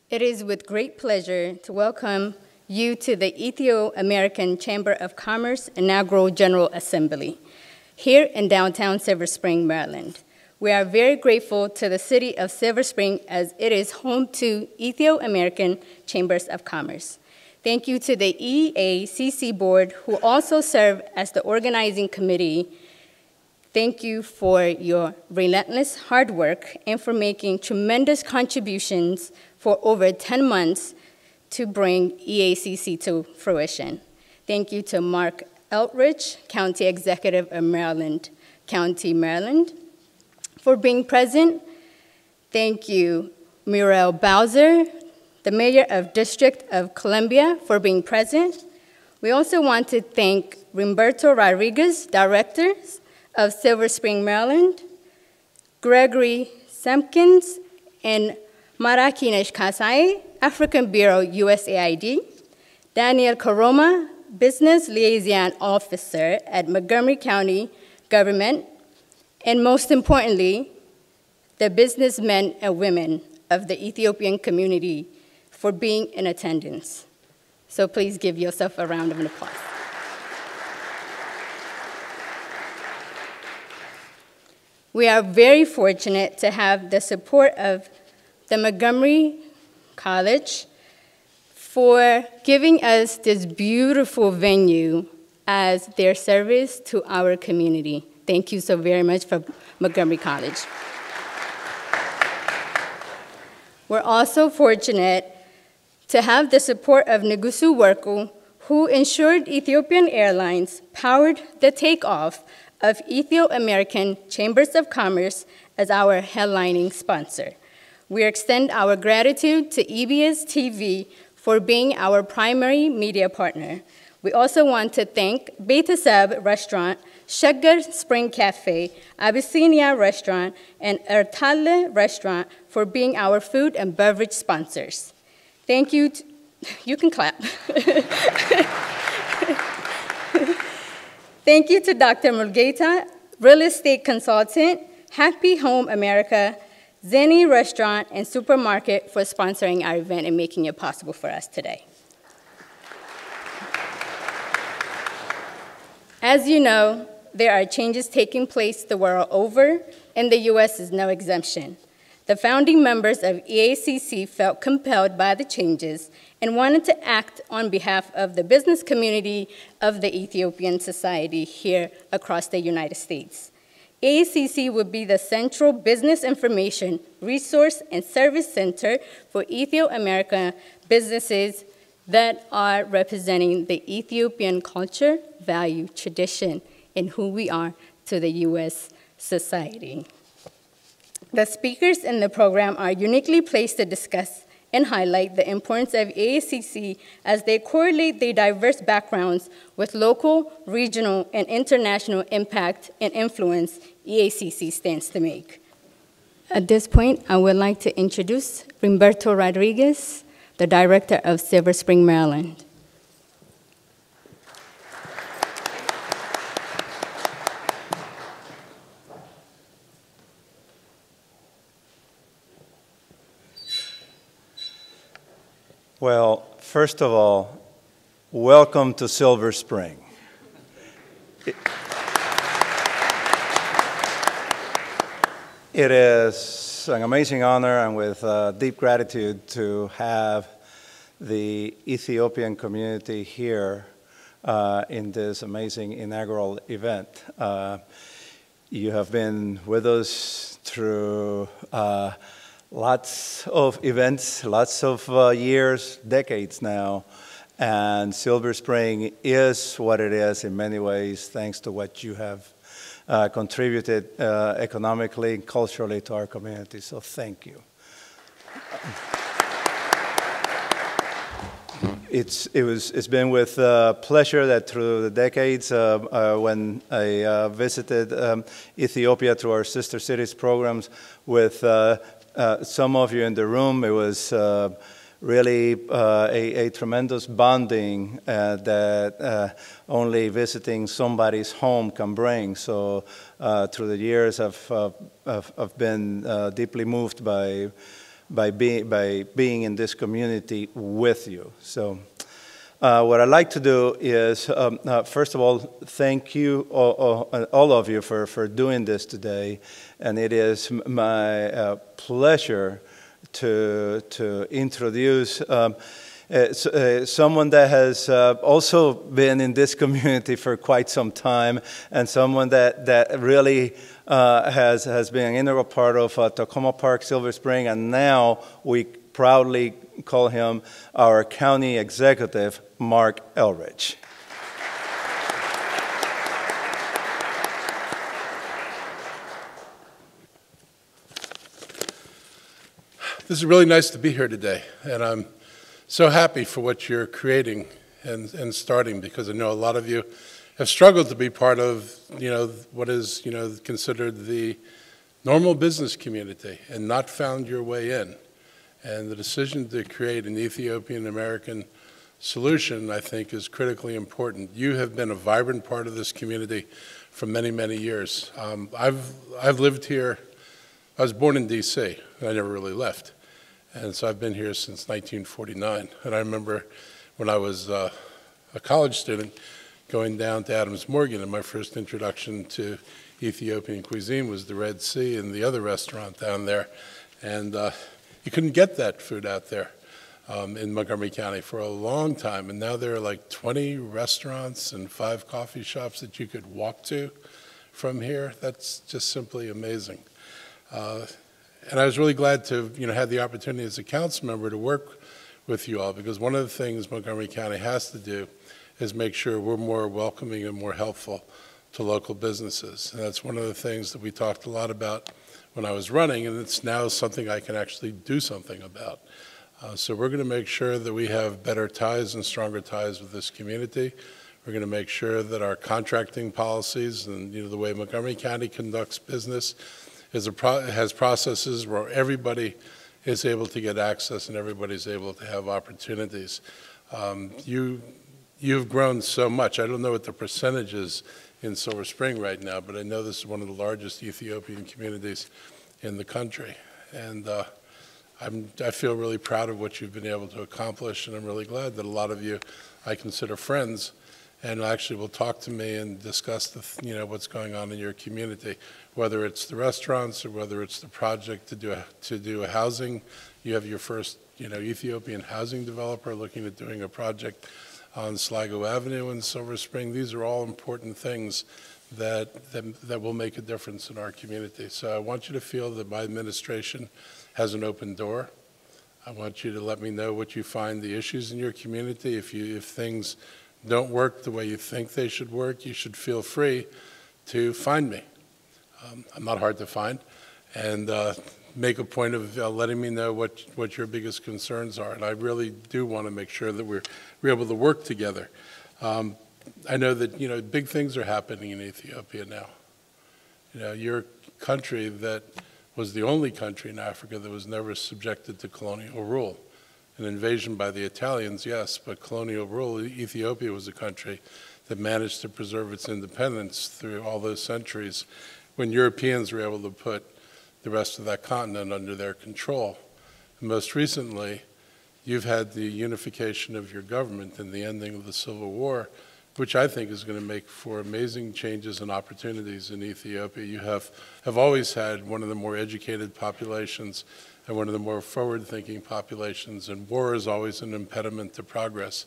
It is with great pleasure to welcome you to the Ethio-American Chamber of Commerce Inaugural General Assembly here in downtown Silver Spring, Maryland. We are very grateful to the city of Silver Spring as it is home to Ethio-American Chambers of Commerce. Thank you to the EACC board who also serve as the organizing committee. Thank you for your relentless hard work and for making tremendous contributions for over 10 months to bring EACC to fruition. Thank you to Marc Elrich, County Executive of Maryland, County, Maryland, for being present. Thank you, Muriel Bowser, the Mayor of District of Columbia, for being present. We also want to thank Reemberto Rodriguez, Director of Silver Spring, Maryland, Gregory Semkins, and Marakinesh Kasai, African Bureau, USAID, Daniel Karoma, Business Liaison Officer at Montgomery County Government, and most importantly, the businessmen and women of the Ethiopian community for being in attendance. So please give yourself a round of applause. We are very fortunate to have the support of the Montgomery College for giving us this beautiful venue as their service to our community. Thank you so very much for Montgomery College. We're also fortunate to have the support of Ngusu Wako, who ensured Ethiopian Airlines powered the takeoff of Ethio-American Chambers of Commerce as our headlining sponsor. We extend our gratitude to EBS TV for being our primary media partner. We also want to thank Betasab Restaurant, Sugar Spring Cafe, Abyssinia Restaurant, and Ertale Restaurant for being our food and beverage sponsors. Thank you. You can clap. Thank you to Dr. Mulgeta, real estate consultant, Happy Home America, Zenny Restaurant and Supermarket for sponsoring our event and making it possible for us today. As you know, there are changes taking place the world over, and the U.S. is no exemption. The founding members of EACC felt compelled by the changes and wanted to act on behalf of the business community of the Ethiopian society here across the United States. EACC would be the central business information, resource, and service center for Ethio-American businesses that are representing the Ethiopian culture, value, tradition, and who we are to the U.S. society. The speakers in the program are uniquely placed to discuss and highlight the importance of EACC as they correlate their diverse backgrounds with local, regional, and international impact and influence EACC stands to make. At this point, I would like to introduce Reemberto Rodriguez, the Director of Silver Spring, Maryland. Well, first of all, welcome to Silver Spring. It is an amazing honor and with deep gratitude to have the Ethiopian community here in this amazing inaugural event. You have been with us through lots of events, lots of years, decades now, and Silver Spring is what it is in many ways thanks to what you have contributed economically and culturally to our community, so thank you. It's been with pleasure that through the decades when I visited Ethiopia through our Sister Cities programs with some of you in the room, it was really a tremendous bonding that only visiting somebody's home can bring. So through the years, I've been deeply moved by by being in this community with you. So what I'd like to do is, first of all, thank you, all of you, for doing this today. And it is my pleasure to introduce someone that has also been in this community for quite some time, and someone that really has been an integral part of Tacoma Park, Silver Spring, and now we proudly call him our county executive, Marc Elrich. This is really nice to be here today, and I'm so happy for what you're creating and starting, because I know a lot of you have struggled to be part of, what is, considered the normal business community and not found your way in. And the decision to create an Ethio-American solution, I think, is critically important. You have been a vibrant part of this community for many, many years. I've lived here. I was born in D.C. I never really left. And so I've been here since 1949. And I remember when I was a college student going down to Adams Morgan, and my first introduction to Ethiopian cuisine was the Red Sea and the other restaurant down there. And you couldn't get that food out there in Montgomery County for a long time. And now there are like 20 restaurants and 5 coffee shops that you could walk to from here. That's just simply amazing. And I was really glad to have the opportunity as a council member to work with you all, because one of the things Montgomery County has to do is make sure we're more welcoming and more helpful to local businesses. And that's one of the things that we talked a lot about when I was running, and it's now something I can actually do something about. So we're going to make sure that we have better ties and stronger ties with this community. We're going to make sure that our contracting policies and the way Montgomery County conducts business has processes where everybody is able to get access and everybody's able to have opportunities. You've grown so much. I don't know what the percentage is in Silver Spring right now, but I know this is one of the largest Ethiopian communities in the country. And I feel really proud of what you've been able to accomplish, and I'm really glad that a lot of you I consider friends and actually will talk to me and discuss what's going on in your community, whether it's the restaurants or whether it's the project to do a housing. You have your first Ethiopian housing developer looking at doing a project on Sligo Avenue in Silver Spring. These are all important things that will make a difference in our community. So I want you to feel that my administration has an open door. I want you to let me know what you find the issues in your community. If things don't work the way you think they should work, you should feel free to find me. I'm not hard to find, and make a point of letting me know what your biggest concerns are. And I really do want to make sure that we're able to work together. I know that big things are happening in Ethiopia now. Your country that was the only country in Africa that was never subjected to colonial rule. An invasion by the Italians, yes, but colonial rule. Ethiopia was a country that managed to preserve its independence through all those centuries when Europeans were able to put the rest of that continent under their control. And most recently, you've had the unification of your government and the ending of the Civil War, which I think is going to make for amazing changes and opportunities in Ethiopia. You have always had one of the more educated populations and one of the more forward-thinking populations, and war is always an impediment to progress.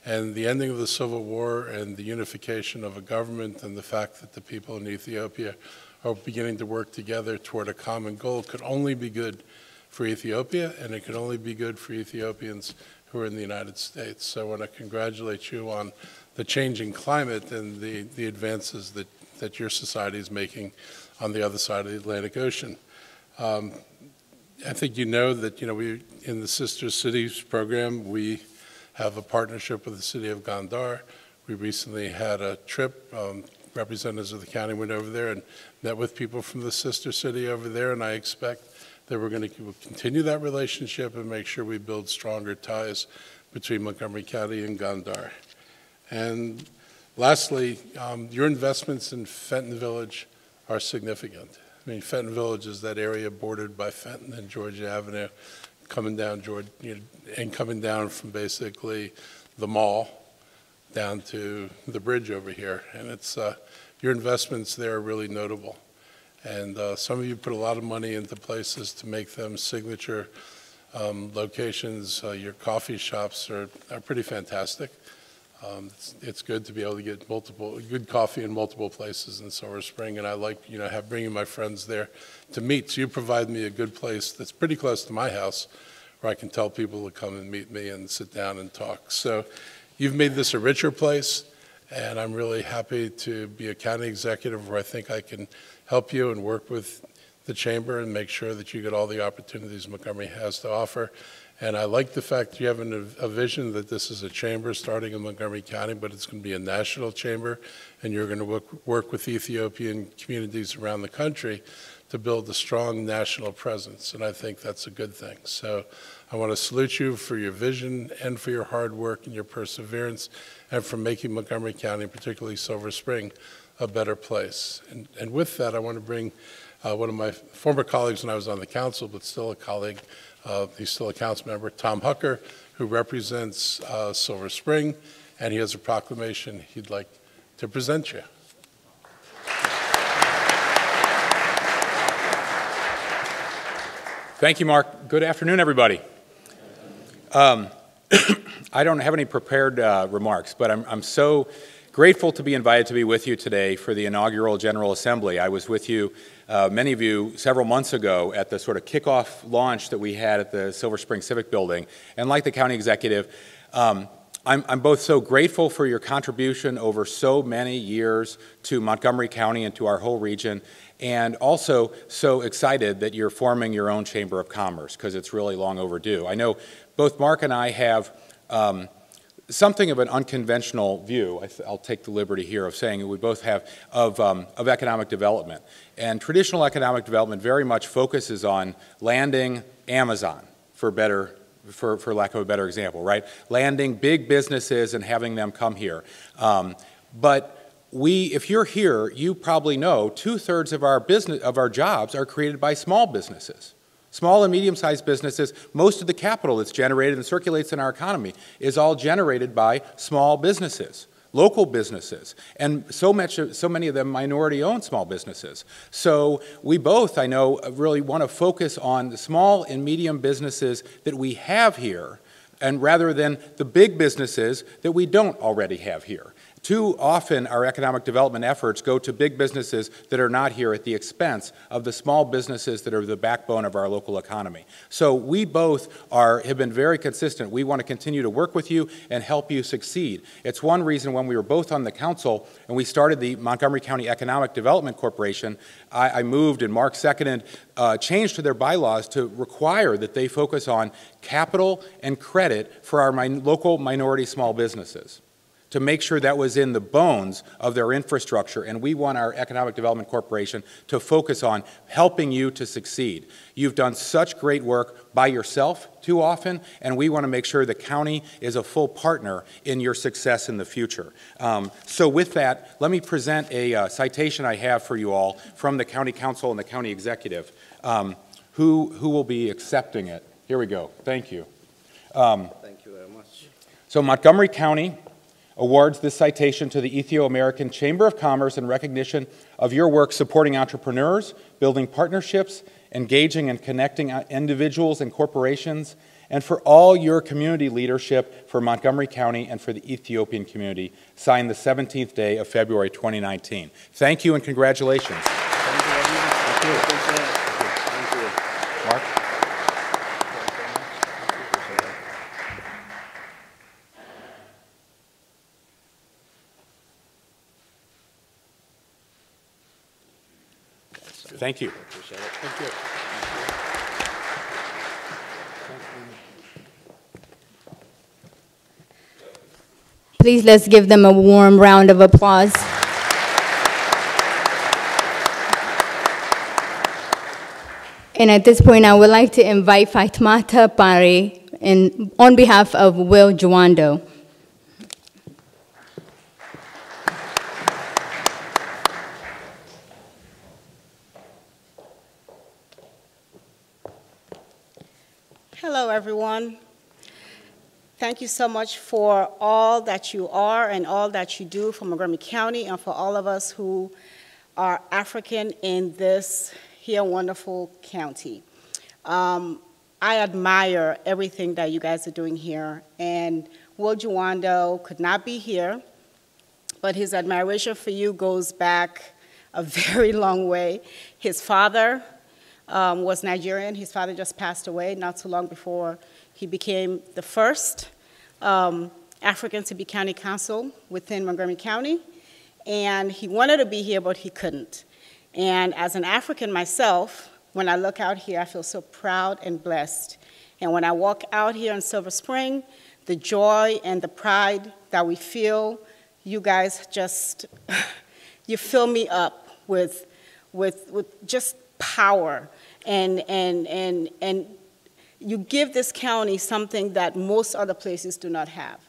And the ending of the Civil War and the unification of a government and the fact that the people in Ethiopia are beginning to work together toward a common goal could only be good for Ethiopia, and it could only be good for Ethiopians who are in the United States. So I want to congratulate you on the changing climate and the advances that your society is making on the other side of the Atlantic Ocean. I think you know that we in the Sister Cities program, we have a partnership with the city of Gondar. We recently had a trip. Representatives of the county went over there and met with people from the sister city over there, and I expect that we're going to continue that relationship and make sure we build stronger ties between Montgomery County and Gondar. And lastly, your investments in Fenton Village are significant. I mean, Fenton Village is that area bordered by Fenton and Georgia Avenue coming down and coming down from basically the mall down to the bridge over here. And it's your investments there are really notable. And some of you put a lot of money into places to make them signature locations. Your coffee shops are pretty fantastic. It's good to be able to get good coffee in multiple places in Silver Spring, and I like, bringing my friends there to meet. So you provide me a good place that's pretty close to my house where I can tell people to come and meet me and sit down and talk. So you've made this a richer place, and I'm really happy to be a county executive where I think I can help you and work with the chamber and make sure that you get all the opportunities Montgomery has to offer. And I like the fact that you have a vision that this is a chamber starting in Montgomery County, but it's going to be a national chamber, and you're going to work with Ethiopian communities around the country to build a strong national presence, and I think that's a good thing. So I want to salute you for your vision and for your hard work and your perseverance, and for making Montgomery County, particularly Silver Spring, a better place. And with that, I want to bring one of my former colleagues when I was on the council, but still a colleague, he's still a council member, Tom Hucker, who represents Silver Spring, and he has a proclamation he'd like to present you. Thank you, Mark. Good afternoon, everybody. I don't have any prepared remarks, but I'm so grateful to be invited to be with you today for the inaugural General Assembly. I was with you, many of you, several months ago at the sort of kickoff launch that we had at the Silver Spring Civic Building. And like the county executive, I'm both so grateful for your contribution over so many years to Montgomery County and to our whole region, and also so excited that you're forming your own Chamber of Commerce, because it's really long overdue. I know both Mark and I have something of an unconventional view, I'll take the liberty here of saying we both have, of economic development. And traditional economic development very much focuses on landing Amazon, for lack of a better example, right? Landing big businesses and having them come here. But if you're here, you probably know 2/3 of our jobs are created by small businesses. Small and medium-sized businesses, most of the capital that's generated and circulates in our economy is all generated by small businesses, local businesses, and so many of them minority-owned small businesses. So we both, I know, really want to focus on the small and medium businesses that we have here, and rather than the big businesses that we don't already have here. Too often, our economic development efforts go to big businesses that are not here at the expense of the small businesses that are the backbone of our local economy. So we both have been very consistent. We want to continue to work with you and help you succeed. It's one reason when we were both on the council and we started the Montgomery County Economic Development Corporation, I moved and Marc seconded, changed to their bylaws to require that they focus on capital and credit for our local minority small businesses, to make sure that was in the bones of their infrastructure. And we want our Economic Development Corporation to focus on helping you to succeed. You've done such great work by yourself too often, and we want to make sure the county is a full partner in your success in the future. So with that, let me present a citation I have for you all from the County Council and the County Executive, who will be accepting it. Here we go. Thank you. Thank you very much. So Montgomery County awards this citation to the Ethio-American Chamber of Commerce in recognition of your work supporting entrepreneurs, building partnerships, engaging and connecting individuals and corporations, and for all your community leadership for Montgomery County and for the Ethiopian community, signed the 17th day of February 2019. Thank you and congratulations. Thank you very much. Thank you. Thank you. Mark? Thank you. Appreciate it. Thank you. Please let's give them a warm round of applause. And at this point, I would like to invite Fatimata on behalf of Will Jawando. Hello, thank you so much for all that you are and all that you do for Montgomery County and for all of us who are African in this here wonderful county. I admire everything that you guys are doing here, and Will Jawando could not be here, but his admiration for you goes back a very long way. His father was Nigerian. His father just passed away not too long before he became the first African to be county council within Montgomery County, and he wanted to be here, but he couldn't. And as an African myself, when I look out here, I feel so proud and blessed. And when I walk out here in Silver Spring, the joy and the pride that we feel, you guys just, you fill me up with just power. And you give this county something that most other places do not have.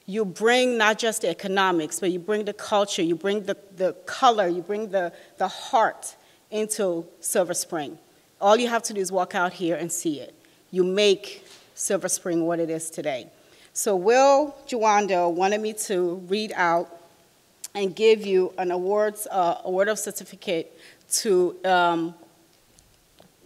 You bring not just the economics, but you bring the culture, you bring the color, you bring the heart into Silver Spring. All you have to do is walk out here and see it. You make Silver Spring what it is today. So Will Jawando wanted me to read out and give you an award of certificate to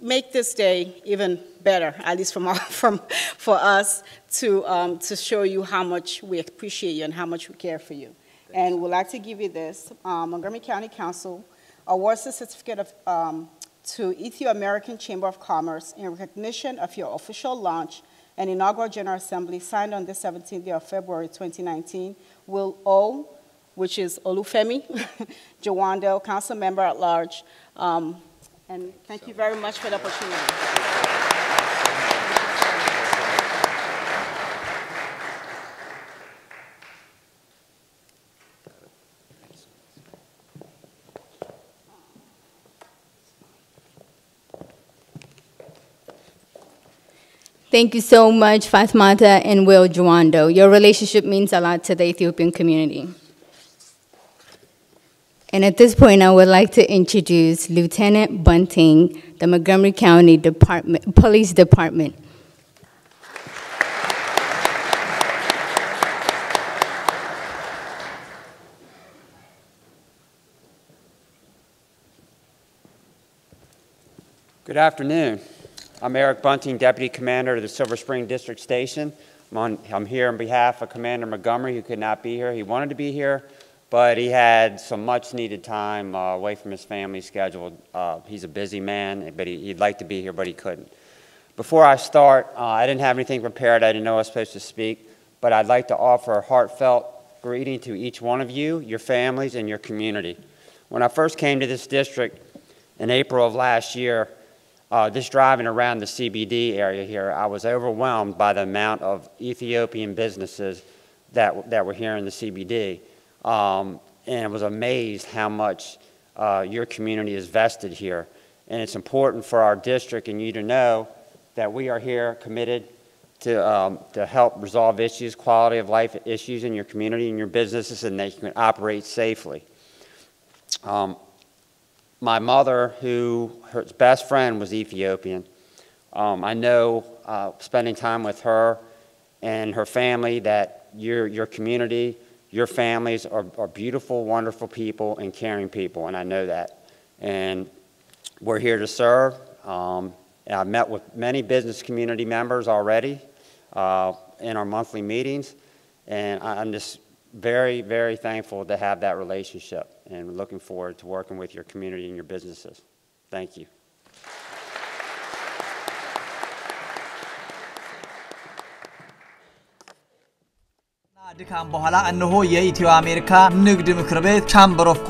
make this day even better, at least for us, to show you how much we appreciate you and how much we care for you. And we'd like to give you this Montgomery County Council awards the certificate of to Ethio-American Chamber of Commerce in recognition of your official launch and inaugural General Assembly signed on the 17th day of February 2019. Will O, which is Olufemi Jawando, Councilmember at large. And thank you very much for the opportunity. Thank you so much, Fatimata and Will Jawando. Your relationship means a lot to the Ethiopian community. And at this point, I would like to introduce Lieutenant Bunting, the Montgomery County Police Department. Good afternoon. I'm Eric Bunting, Deputy Commander of the Silver Spring District Station. I'm here on behalf of Commander Montgomery, who could not be here. He wanted to be here, but he had some much-needed time away from his family schedule. He's a busy man, but he'd like to be here, but he couldn't. Before I start, I didn't have anything prepared. I didn't know I was supposed to speak, but I'd like to offer a heartfelt greeting to each one of you, your families, and your community. When I first came to this district in April of last year, just driving around the CBD area here, I was overwhelmed by the amount of Ethiopian businesses that were here in the CBD. And I was amazed how much your community is vested here. And it's important for our district and you to know that we are here committed to help resolve issues, quality of life issues in your community and your businesses, and that you can operate safely. My mother, her best friend was Ethiopian. I know, spending time with her and her family, that your community, your families are beautiful, wonderful people and caring people, and I know that. And we're here to serve. I've met with many business community members already in our monthly meetings, and I'm just very, very thankful to have that relationship, and looking forward to working with your community and your businesses. Thank you. ድካም በኋላ እነሆ የኢትዮ አሜሪካ ንግድ ምክር ቤት ቻምበር ኦፍ